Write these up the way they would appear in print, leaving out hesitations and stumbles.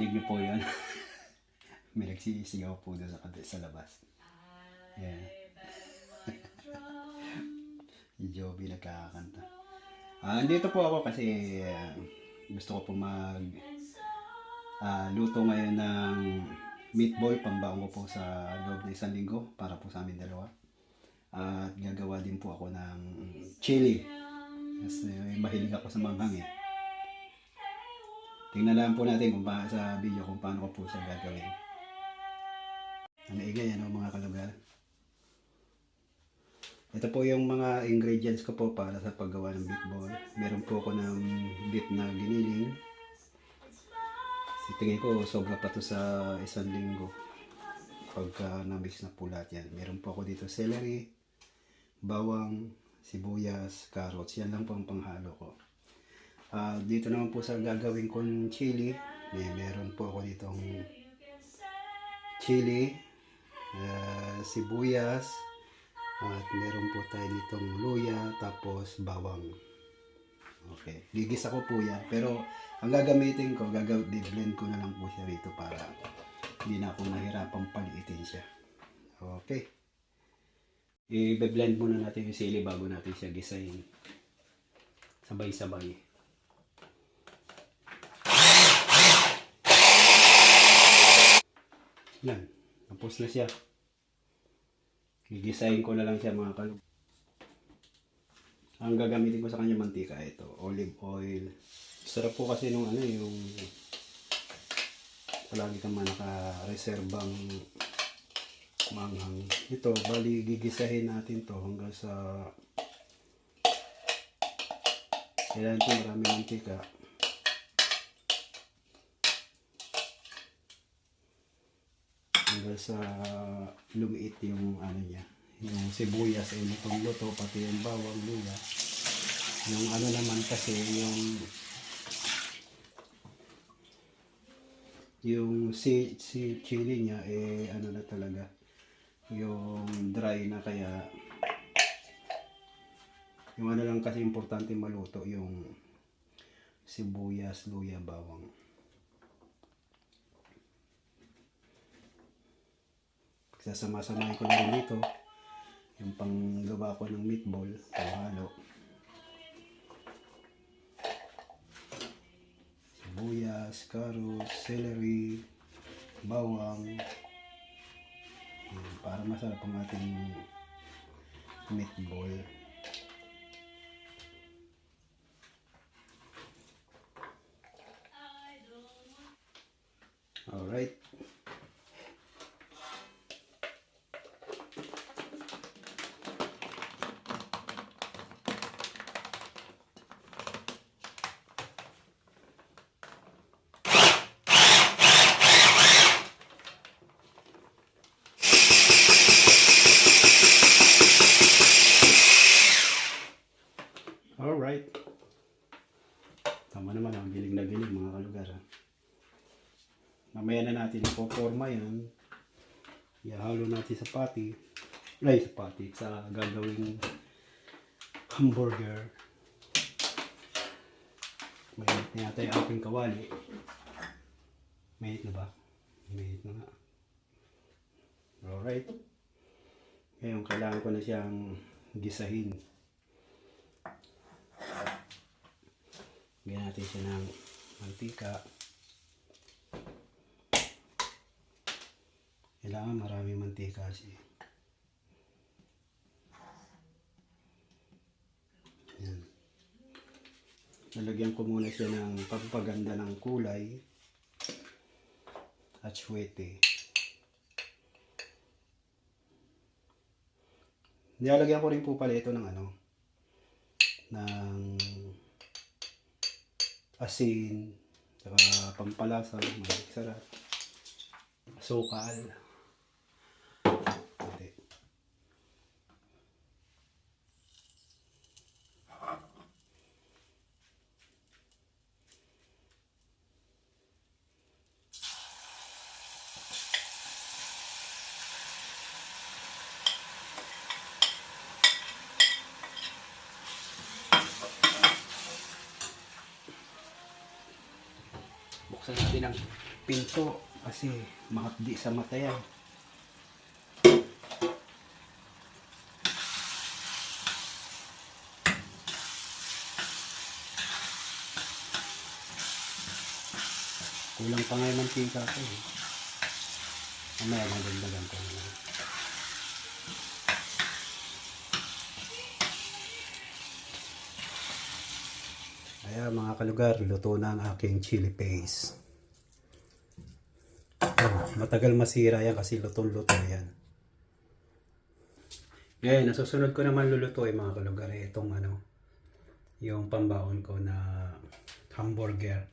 Narinig niyo po yun. May nagsisigaw po doon sa labas. Yeah. Si Joby nagkakanta. Andito po ako kasi gusto ko po luto ngayon ng meatball. Pambaon ko po sa loob ng isang linggo para po sa amin dalawa. At gagawa din po ako ng chili. Kasi mahilig ako sa manghang eh. Tingnan lang po natin sa video kung paano ko po siya gagawin. Ang ingay mga kalugar. Ito po yung mga ingredients ko po para sa paggawa ng meatball. Meron po ako ng beef na giniling. Tingin ko sobra pa to sa isang linggo pagka na-mix na po lahat yan. Meron po ako dito celery, bawang, sibuyas, carrots. Yan lang po ang panghalo ko. Dito naman po sa gagawin kong chili, meron po ako ditong chili, sibuyas, at meron po tayo ditong luya, tapos bawang. Okay, gigisa ko po yan. Pero ang gagamitin ko, blend ko na lang po siya rito para hindi na ako nahirapang paliitin siya. Okay. I-blend muna natin yung sili bago natin siya gisahin. Sabay-sabay. Yan. Tapos na siya. Gigisahin ko na lang siya mga kalug. Ang gagamitin ko sa kanya mantika ito, olive oil. Sarap po kasi nung yung palagi kang naka-reserbang manghang. Ito, bali gigisahin natin to hanggang sa kailangan ito maraming mantika. Hanggang sa lumiit yung niya. Yung sibuyas ay lutong-luto, pati yung bawang, luya. Yung naman kasi yung chili niya na talaga yung dry na, kaya yung lang kasi importante maluto yung sibuyas, luya, bawang. Sasama-samahin ko na rin dito yung panggawa ko ng meatball, panghalo. Sibuyas, carrots, celery, bawang. Para masarap ang ating meatball. Alright. Alright. Tama naman, ang gilig na gilig mga kalugar. Mamaya na natin ipoporma yan. Ihalo natin sa patty. Sa gagawing hamburger. Mainit na yata yung aking kawali. Mainit na ba? Mainit na nga. Alright. Ngayon, kailangan ko na siyang gisahin. Lagyan natin siya ng mantika. Kailangan maraming mantika kasi. Yan. Nalagyan ko muna siya ng pampaganda ng kulay at suwete. Nilalagyan ko rin po pala ito ng ng asin, saka pampalasa, sarap, asukal. Buksan natin ang pinto kasi mahapdi sa mata yan. Kulang pa nga yung mantika ko eh. Mamaya magandang ko na. Ayan mga kalugar, luto na ang aking chili paste. Matagal masira yan kasi lutong-luto yan. Ngayon, nasusunod ko naman lulutuin mga kalugar itong yung pambaon ko na hamburger.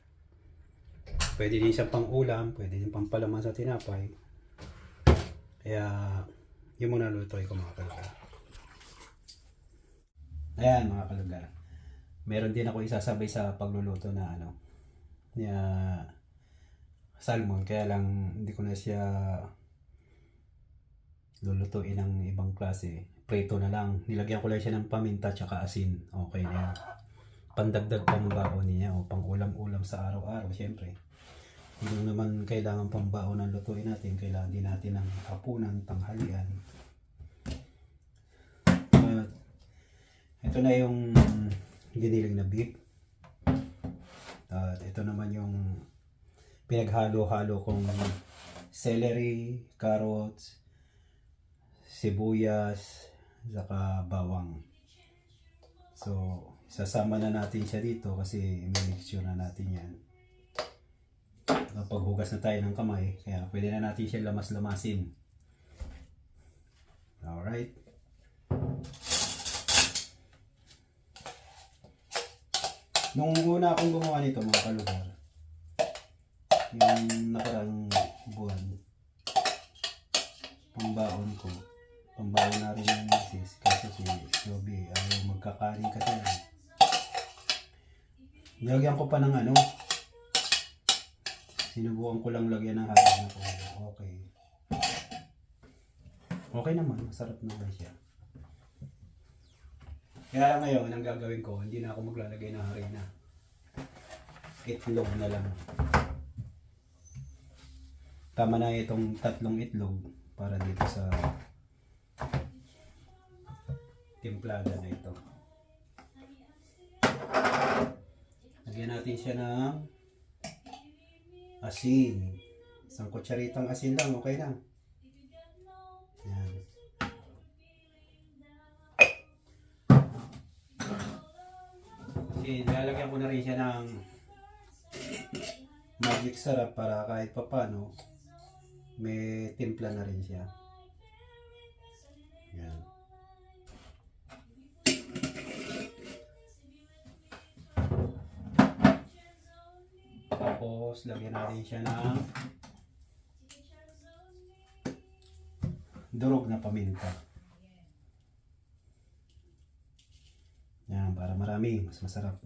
Pwede din siyang pang ulam, pwede din pang palaman sa tinapay. Kaya, yun muna lulutuin ko mga kalugar. Ayan mga kalugar. Meron din ako isasabay sa pagluluto na salmon, kaya lang hindi ko na siya lulutuin ng ibang klase. Prito na lang. Nilagyan ko lang siya ng paminta tsaka asin. Okay na yan. Pandagdag pambaon niya o pang ulam-ulam sa araw-araw. Siyempre, hindi naman kailangan pambaon ng lutuin natin. Kailangan din natin ng hapunan, tanghalian. Ito na yung giniling na beef. At ito naman yung pinaghalo-halo kong celery, carrots, sibuyas, saka bawang. So, sasama na natin siya dito kasi i-mixture na natin yan. Paghugas na tayo ng kamay, kaya pwede na natin siya lamas-lamasin. Alright. Nung una akong gumawa nito mga kalugar, yung nakarang buwan, pambaon ko, pambaon na rin yung misis, kasi si Joby ayaw magkakanin kasi nilagyan ko pa ng sinubukan ko lang lagyan ng harina ko. Okay naman, masarap naman siya. Kaya ngayon, ang gagawin ko, hindi na ako maglalagay ng harina. Itlog na lang. Tama na itong 3 itlog para dito sa timplada na ito. Lagyan natin siya ng asin. Isang kutsaritang asin lang, okay lang. Yan. Nilalagyan ko na rin siya ng magic sarap para kahit papano may timpla na rin siya. Yan. Tapos lagyan natin siya ng durog na paminta. Yan, para marami, mas masarap.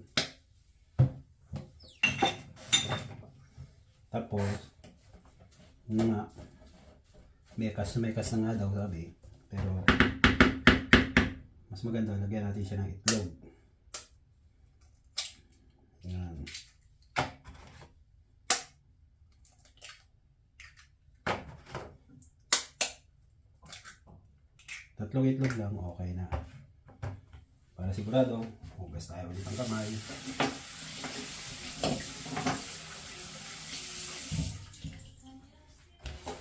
Tapos, mekas na nga daw sabi. Pero, mas maganda, lagyan natin siya ng itlog. Yan. Tatlong itlog lang, okay na. Para sigurado, hugas tayo ulit ang kamay.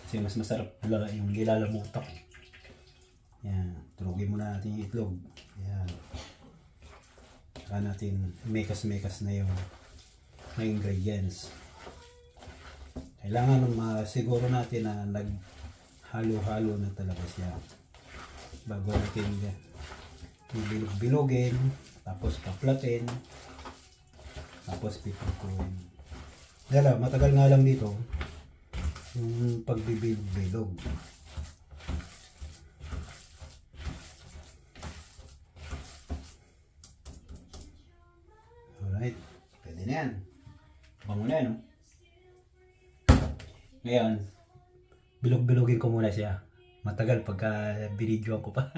Kasi mas masarap yung nilalamutak. Yan, turugin muna natin yung itlog. Yan. Saka natin mekas-mekas na yung ingredients. Kailangan masiguro natin na naghalo-halo na talaga siya bago natin bilog-bilogin, tapos paplatin, tapos pipikuin. Dala, matagal nga lang dito yung pagbibilog-bilog. Alright, pwede na yan. Bango na yan, no? Ngayon, bilog-bilogin ko muna siya. Matagal pagka binidyoan ko pa.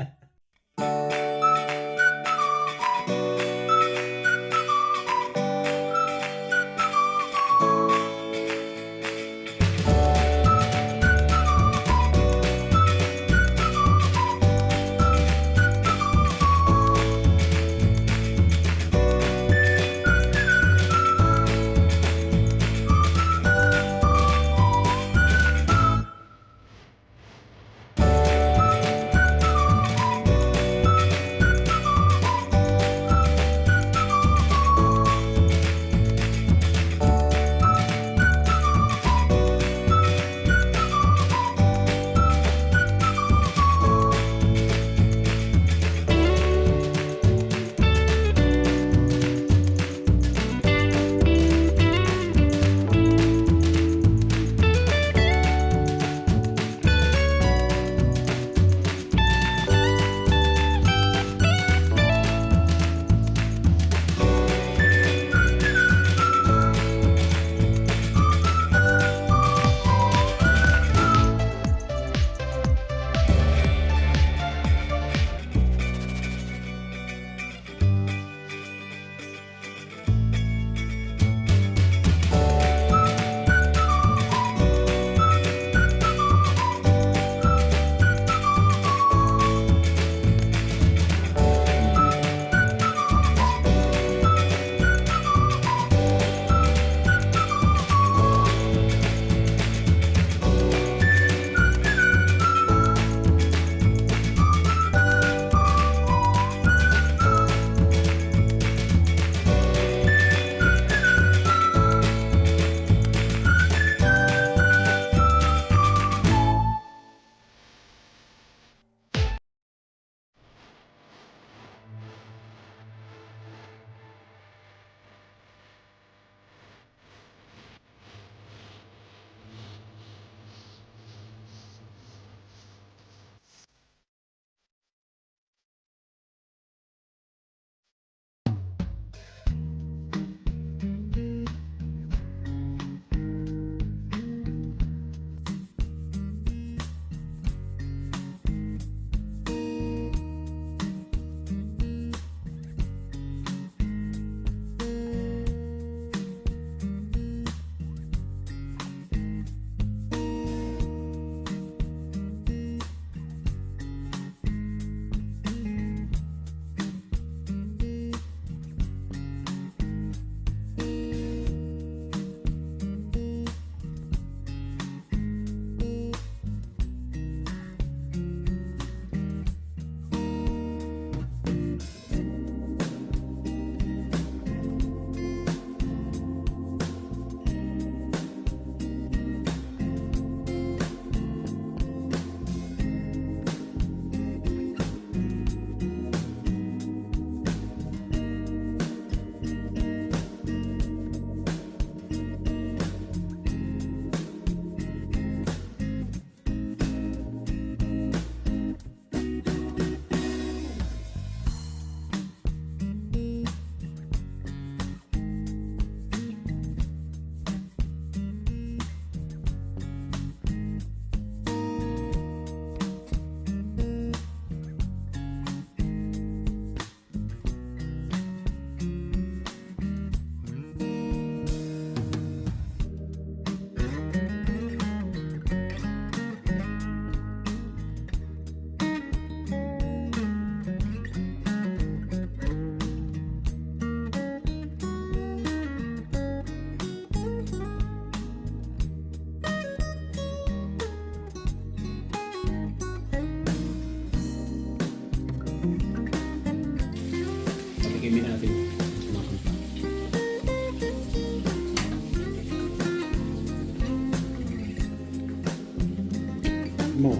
mo.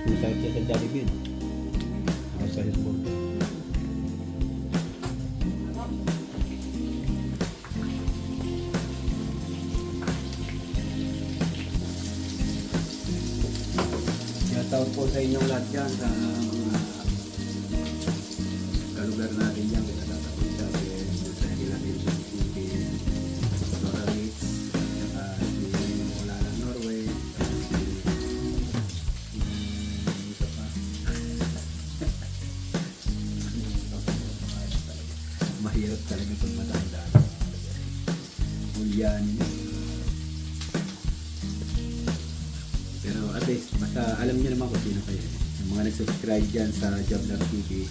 Masarap siya sa Jollibee. Ako sa Hillsborough. Shoutout po sa inyong lahat dyan sa mga kalugar natin dyan. Pinatapos sa Philadelphia City, Noralitz, saka si Mulala, Norway, saka isa pa. Mahirap talaga pag matanda. Ulyanin. Pero at least, basta alam niyo naman kung sino kayo. Yung mga nag-subscribe dyan sa Joblog TV.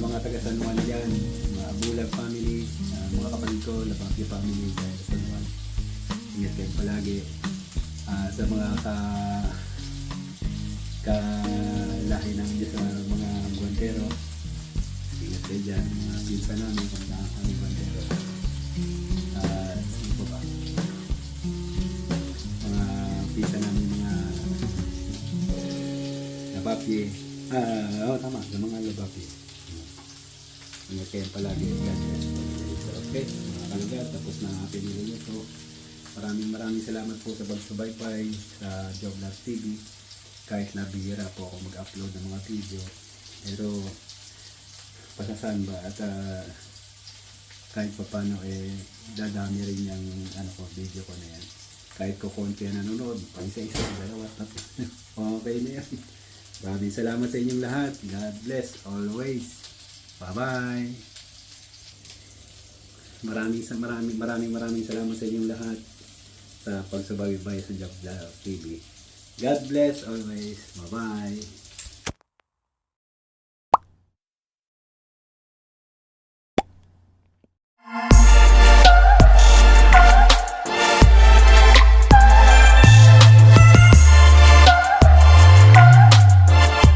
Mga taga San Juan dyan, mga Bulag family, mga kapatid ko, Lapakyo family dyan sa San Juan. Ingat kayo palagi. Sa mga kalahi ng Diyos sa mga Guantero. Ingat kayo dyan, mga pinsa namin kung saan kami Guantero. Ano pa ba? Pisa namin mga labapi. Tama, sa mga labapi. Ingat kayo palagi. Okay, mga kalugad, tapos na pinili ito. Maraming salamat po sa pagsubaybay sa Joblog TV. Kahit nabihira po ako mag-upload ng mga video. Pero, pasasan ba? At kahit pa paano, dadami rin yung video ko na yan. Kahit ko konti na nanonood, pa isa-isa, dalawa, tatlo. Okay na yan. Maraming salamat sa inyong lahat. God bless always. Bye-bye. Maraming salamat sa inyong lahat sa pagsubaybay sa Joblog TV. God bless always. Bye-bye.